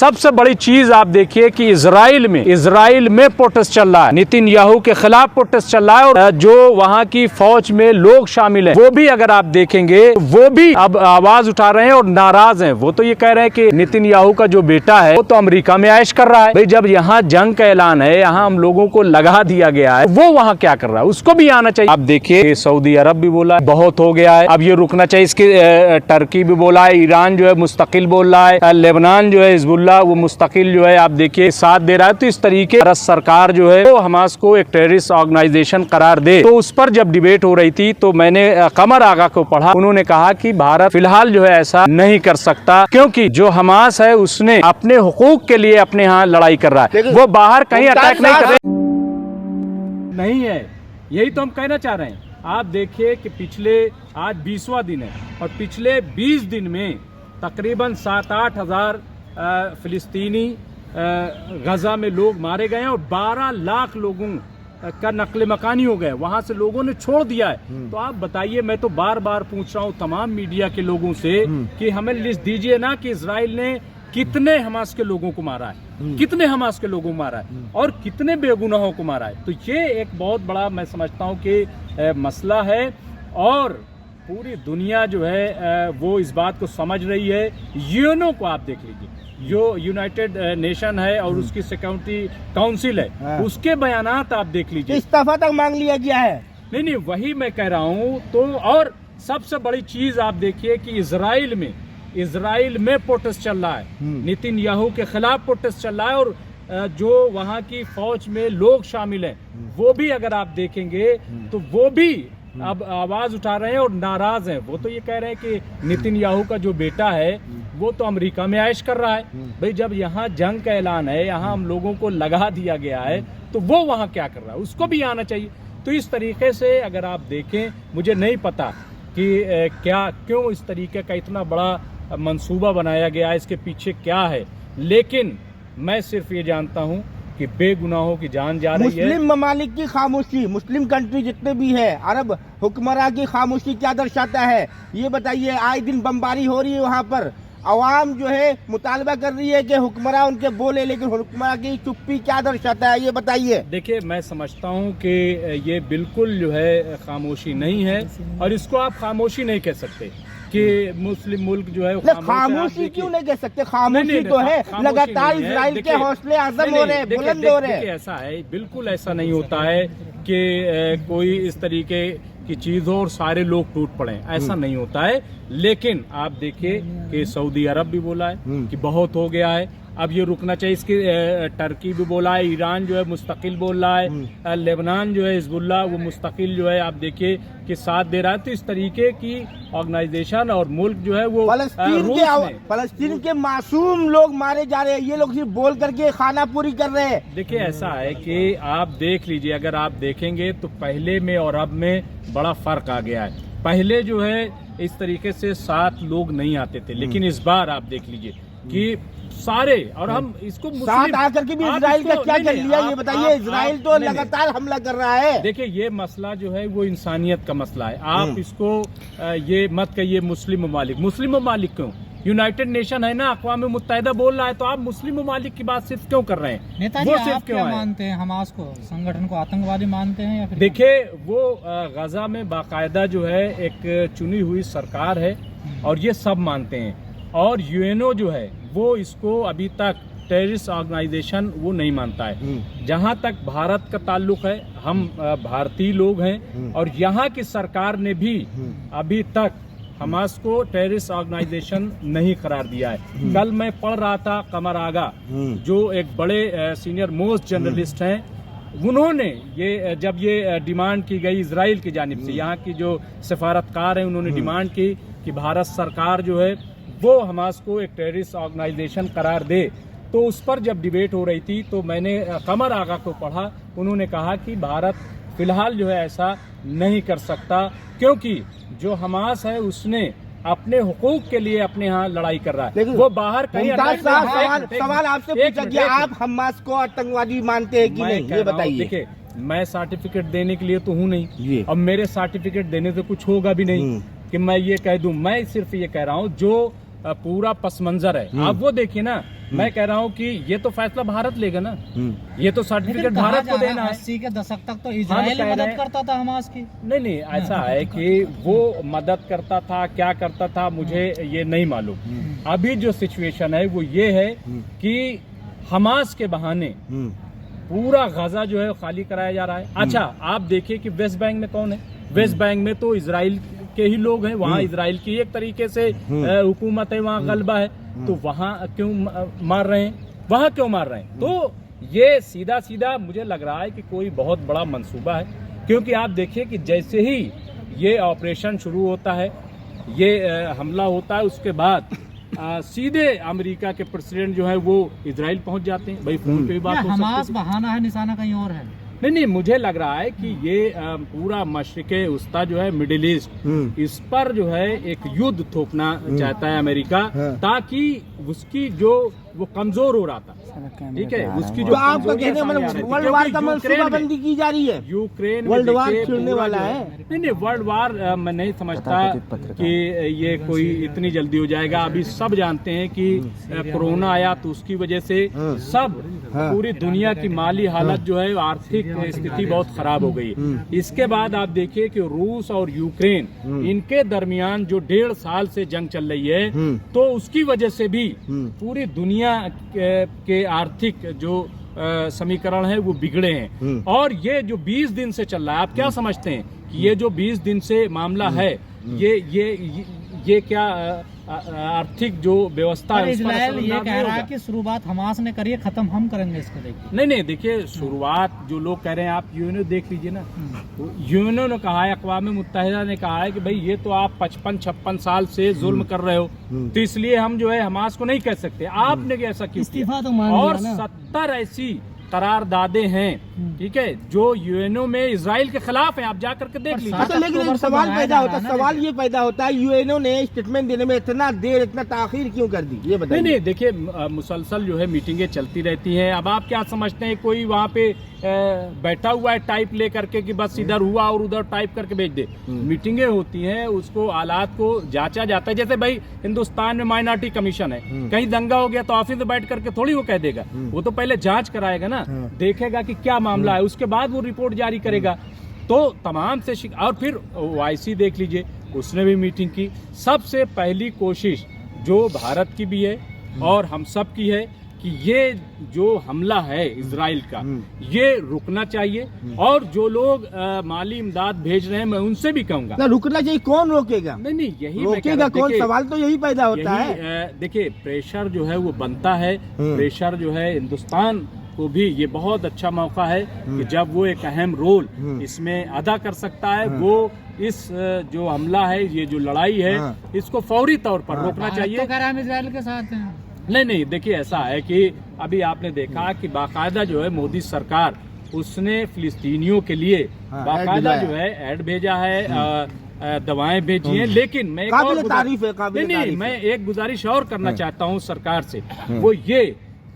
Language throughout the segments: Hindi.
सबसे बड़ी चीज आप देखिए कि इजराइल में प्रोटेस्ट चल रहा है, नेतन्याहू के खिलाफ प्रोटेस्ट चल रहा है और जो वहाँ की फौज में लोग शामिल हैं वो भी अगर आप देखेंगे वो भी अब आवाज उठा रहे हैं और नाराज हैं। वो तो ये कह रहे हैं कि नेतन्याहू का जो बेटा है वो तो अमेरिका में ऐश कर रहा है। भाई जब यहाँ जंग का ऐलान है, यहाँ हम लोगों को लगा दिया गया है, वो वहाँ क्या कर रहा है, उसको भी आना चाहिए। आप देखिए सऊदी अरब भी बोला है बहुत हो गया है, अब ये रुकना चाहिए। इसके टर्की भी बोला है, ईरान जो है मुस्तकिल बोल रहा है, लेबनान जो है हिजबुल्लाह वो मुस्तकिल जो है आप देखिए साथ दे रहा है। तो इस तरीके भारत सरकार जो है वो हमास को एक टेररिस्ट ऑर्गेनाइजेशन करार दे। तो उस पर जब डिबेट हो रही थी तो मैंने कमर आगा को पढ़ा, उन्होंने कहा कि भारत फिलहाल जो है ऐसा नहीं कर सकता क्योंकि जो हमास है उसने अपने हुकूक के लिए अपने यहाँ लड़ाई कर रहा है, वो बाहर कहीं अटैक नहीं कर रहे नहीं है। यही तो हम कहना चाह रहे हैं। आप देखिए कि पिछले आज 20वां दिन है और पिछले 20 दिन में तकरीबन 7-8 हज़ार फिलिस्तीनी गजा में लोग मारे गए हैं और 12 लाख लोगों का नकले मकानी हो गए, वहां से लोगों ने छोड़ दिया है। तो आप बताइए, मैं तो बार बार पूछ रहा हूँ तमाम मीडिया के लोगों से कि हमें लिस्ट दीजिए ना कि इजराइल ने कितने हमास के लोगों को मारा है, कितने हमास के लोगों को मारा है और कितने बेगुनाहों को मारा है। तो ये एक बहुत बड़ा मैं समझता हूँ कि मसला है और पूरी दुनिया जो है वो इस बात को समझ रही है। यूएनओ को आप देख लीजिए, जो यूनाइटेड नेशन है और उसकी सिक्योरिटी काउंसिल है, उसके बयानात आप देख लीजिए, इस्तीफा तक मांग लिया गया है। नहीं वही मैं कह रहा हूँ। तो और सबसे बड़ी चीज आप देखिए कि इजराइल में प्रोटेस्ट चल रहा है, नेतन्याहू के खिलाफ प्रोटेस्ट चल रहा है और जो वहाँ की फौज में लोग शामिल हैं वो भी अगर आप देखेंगे तो वो भी अब आवाज उठा रहे हैं और नाराज हैं। वो तो ये कह रहे हैं कि नेतन्याहू का जो बेटा है वो तो अमेरिका में ऐश कर रहा है। भाई जब यहाँ जंग का ऐलान है, यहाँ हम लोगों को लगा दिया गया है, तो वो वहाँ क्या कर रहा है, उसको भी आना चाहिए। तो इस तरीके से अगर आप देखें, मुझे नहीं पता कि क्यों इस तरीके का इतना बड़ा मंसूबा बनाया गया, इसके पीछे क्या है, लेकिन मैं सिर्फ ये जानता हूँ कि बेगुनाहों की जान जा रही है। मुस्लिम ममालिक की खामोशी, मुस्लिम कंट्री जितने भी है, अरब हुक्मरां की खामोशी क्या दर्शाता है ये बताइए। आए दिन बमबारी हो रही है, वहाँ पर अवाम जो है मुतालबा कर रही है कि हुक्मरां उनके बोले, लेकिन हुक्मरां की चुप्पी क्या दर्शाता है ये बताइए। देखिए मैं समझता हूँ कि ये बिल्कुल जो है खामोशी नहीं है और इसको आप खामोशी नहीं कह सकते कि मुस्लिम मुल्क जो है खामोशी क्यों नहीं कह सकते, खामोशी तो है। लगातार इजराइल के हौसले आज़म हो रहे हैं, बुलंद हो रहे हैं। ऐसा है, बिल्कुल ऐसा नहीं होता है कि कोई इस तरीके की चीज हो और सारे लोग टूट पड़े, ऐसा नहीं होता है। लेकिन आप देखिए कि सऊदी अरब भी बोला है कि बहुत हो गया है, अब ये रुकना चाहिए। इसकी टर्की भी बोला है, ईरान जो है मुस्तकिल बोल रहा है, लेबनान जो है हिजबुल्लाह वो मुस्तकिल जो है आप देखिए कि साथ दे रहा है। तो इस तरीके की ऑर्गेनाइजेशन और मुल्क जो है वो फलस्तीन के मासूम लोग मारे जा रहे हैं, ये लोग सिर्फ बोल करके खाना पूरी कर रहे हैं। देखिए ऐसा है कि आप देख लीजिए, अगर आप देखेंगे तो पहले में और अब में बड़ा फर्क आ गया है। पहले जो है इस तरीके से 7 लोग नहीं आते थे, लेकिन इस बार आप देख लीजिए कि सारे, और हम इसको साथ आकर के भी इजराइल का क्या कर लिया ये बताइए। इजराइल तो लगातार हमला कर रहा है। देखिए ये मसला जो है वो इंसानियत का मसला है। आप इसको ये मत कहिए मुस्लिम ममालिक क्यों, यूनाइटेड नेशन है ना, अक़वाम मुत्तहिदा बोल रहा है, तो आप मुस्लिम ममालिक की बात सिर्फ क्यों कर रहे हैं? नेताजी आप क्या मानते हैं, हमास को, संगठन को आतंकवादी मानते हैं या फिर? देखिए वो गजा में बाकायदा जो है एक चुनी हुई सरकार है और ये सब मानते हैं, और यूएनओ जो है वो इसको अभी तक टेररिस्ट ऑर्गेनाइजेशन वो नहीं मानता है। जहां तक भारत का ताल्लुक है, हम भारतीय लोग हैं और यहाँ की सरकार ने भी अभी तक हमास को टेररिस्ट ऑर्गेनाइजेशन नहीं करार दिया है। कल मैं पढ़ रहा था कमर आगा, जो एक बड़े सीनियर मोस्ट जर्नलिस्ट हैं, उन्होंने ये जब ये डिमांड की गई इजराइल की जानिब से, यहाँ की जो सफारतकार हैं उन्होंने डिमांड की कि भारत सरकार जो है वो हमास को एक टेररिस्ट ऑर्गेनाइजेशन करार दे, तो उस पर जब डिबेट हो रही थी तो मैंने कमर आगा को पढ़ा, उन्होंने कहा कि भारत फिलहाल जो है ऐसा नहीं कर सकता क्योंकि जो हमास है उसने अपने हुकूक के लिए अपने यहाँ लड़ाई कर रहा है, वो बाहर कहीं। सवाल आपसे पूछा गया, आप हमास को आतंकवादी मानते हैं कि नहीं ये बताइए। देखिए मैं सर्टिफिकेट देने के लिए तो हूँ नहीं, अब मेरे सर्टिफिकेट देने से कुछ होगा भी नहीं कि मैं ये कह दूं। मैं सिर्फ ये कह रहा हूँ जो पूरा पस मंजर है। आप वो देखिए ना, मैं कह रहा हूँ कि ये तो फैसला भारत लेगा ना, ये तो सर्टिफिकेट भारत को देना है। 80 के दशक तक तो इजराइल मदद करता था हमास की। नहीं, ऐसा है कि वो मदद करता था, क्या करता था मुझे ये नहीं मालूम। अभी जो सिचुएशन है वो ये है कि हमास के बहाने पूरा गजा जो है खाली कराया जा रहा है। अच्छा, आप देखिए कि वेस्ट बैंक में कौन है? वेस्ट बैंक में तो इजराइल के ही लोग हैं, वहाँ इजराइल की एक तरीके से हुकूमत है, वहाँ गलबा है, तो वहाँ क्यों मार रहे हैं, वहाँ क्यों मार रहे हैं? तो ये सीधा सीधा मुझे लग रहा है कि कोई बहुत बड़ा मंसूबा है, क्योंकि आप देखिए कि जैसे ही ये ऑपरेशन शुरू होता है, ये हमला होता है, उसके बाद सीधे अमेरिका के प्रेसिडेंट जो है वो इजराइल पहुंच जाते हैं। भाई फोन पे भी बात हो सकती है। हमास बहाना है, निशाना कहीं और है। नहीं, मुझे लग रहा है कि ये पूरा मशरिक़े वस्ता जो है, मिडिल ईस्ट, इस पर जो है एक युद्ध थोपना चाहता है अमेरिका, ताकि उसकी जो वो कमजोर हो रहा था, ठीक है, उसकी जो आपका कहने मतलब वर्ल्ड वार का मनसूबाबंदी की जा रही है, यूक्रेन वर्ल्ड वार छिड़ने वाला है। नहीं, वर्ल्ड वार मैं नहीं समझता कि ये कोई इतनी जल्दी हो जाएगा। अभी सब जानते हैं कि कोरोना आया तो उसकी वजह से सब पूरी दुनिया की माली हालत जो है, आर्थिक स्थिति बहुत खराब हो गई। इसके बाद आप देखिए कि रूस और यूक्रेन, इनके दरमियान जो 1.5 साल से जंग चल रही है, तो उसकी वजह से भी पूरी दुनिया के आर्थिक जो समीकरण है वो बिगड़े हैं। और ये जो 20 दिन से चल रहा है, आप क्या समझते हैं कि ये जो 20 दिन से मामला है, ये क्या आर्थिक जो व्यवस्था है, इजराइल ये कह रहा है कि शुरुआत हमास ने करी है, खत्म हम करेंगे इसको। देखिए नहीं, देखिए शुरुआत जो लोग कह रहे हैं, आप यूएनओ देख लीजिए ना, यूएनओ ने कहा है, अक़वाम मुत्तहिदा ने कहा है कि भाई ये तो आप 55-56 साल से जुल्म कर रहे हो, तो इसलिए हम जो है हमास को नहीं कह सकते। आपने ऐसा क्यों किया? और 70 ऐसी करारदादे हैं, ठीक है, जो यूएनओ में इजराइल के खिलाफ हैं, आप जाकर के देख लीजिए। अच्छा, लेकिन एक सवाल ये पैदा होता है, यूएनओ ने स्टेटमेंट देने में इतना देर, इतना ताखीर क्यों कर दी, ये बताइए। नहीं, देखिए मुसलसल जो है मीटिंगें चलती रहती हैं। अब आप क्या समझते हैं, कोई वहाँ पे बैठा हुआ है टाइप ले करके कि बस इधर हुआ और उधर टाइप करके भेज दे? मीटिंगें होती हैं, उसको हालात को जांचा जाता है। जैसे भाई हिंदुस्तान में माइनॉरिटी कमीशन है, कहीं दंगा हो गया तो ऑफिस में बैठ करके थोड़ी वो कह देगा, वो तो पहले जांच कराएगा ना, देखेगा कि क्या मामला है, उसके बाद वो रिपोर्ट जारी करेगा। तो तमाम से और फिर OIC देख लीजिए, उसने भी मीटिंग की। सबसे पहली कोशिश जो भारत की भी है और हम सब की है कि ये जो हमला है इजराइल का, ये रुकना चाहिए। और जो लोग माली इमदाद भेज रहे हैं, मैं उनसे भी कहूंगा ना, रुकना चाहिए। कौन रोकेगा? नहीं, यही रोकेगा कौन? सवाल तो यही पैदा होता है। देखिए प्रेशर जो है वो बनता है, प्रेशर जो है हिंदुस्तान को भी ये बहुत अच्छा मौका है कि जब वो एक अहम रोल इसमें अदा कर सकता है, वो इस जो हमला है, ये जो लड़ाई है, इसको फौरी तौर पर रोकना चाहिए। तो कह रहा है हम इजराइल के साथ हैं। नहीं, देखिए ऐसा है कि अभी आपने देखा कि बाकायदा जो है मोदी सरकार, उसने फिलिस्तीनियों के लिए बाकायदा जो है ऐड भेजा है, दवाएं भेजी हैं। लेकिन मैं मैं एक गुजारिश और करना चाहता हूं सरकार से, वो ये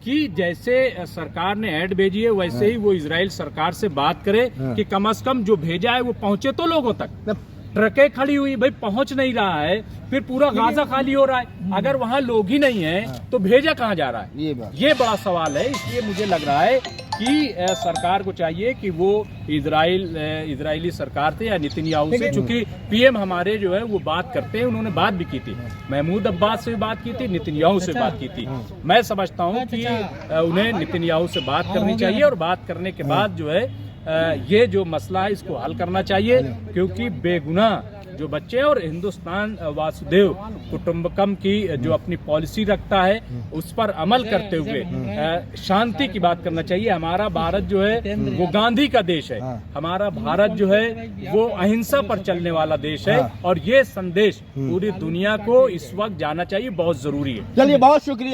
कि जैसे सरकार ने ऐड भेजी है, वैसे ही वो इजराइल सरकार से बात करे कि कम से कम जो भेजा है वो पहुंचे तो लोगों तक। ट्रकें खड़ी हुई, भाई पहुंच नहीं रहा है, फिर पूरा गाजा खाली हो रहा है। अगर वहाँ लोग ही नहीं है तो भेजा कहाँ जा रहा है? ये बड़ा सवाल है। इसलिए मुझे लग रहा है कि सरकार को चाहिए कि वो इजरायली सरकार से या नितिनयाहू से, चूंकि PM हमारे जो है वो बात करते हैं, उन्होंने बात भी की थी, महमूद अब्बास से भी बात की थी, नितिनयाहू से बात की थी। मैं समझता हूँ कि उन्हें नितिनयाहू से बात करनी चाहिए और बात करने के बाद जो है ये जो मसला है इसको हल करना चाहिए, क्योंकि बेगुनाह जो बच्चे, और हिंदुस्तान वासुदेव कुटुंबकम की जो अपनी पॉलिसी रखता है उस पर अमल करते हुए शांति की बात करना चाहिए। हमारा भारत जो है वो गांधी का देश है, हमारा भारत जो है वो अहिंसा पर चलने वाला देश है, और ये संदेश पूरी दुनिया को इस वक्त जाना चाहिए, बहुत जरूरी है। चलिए, बहुत शुक्रिया।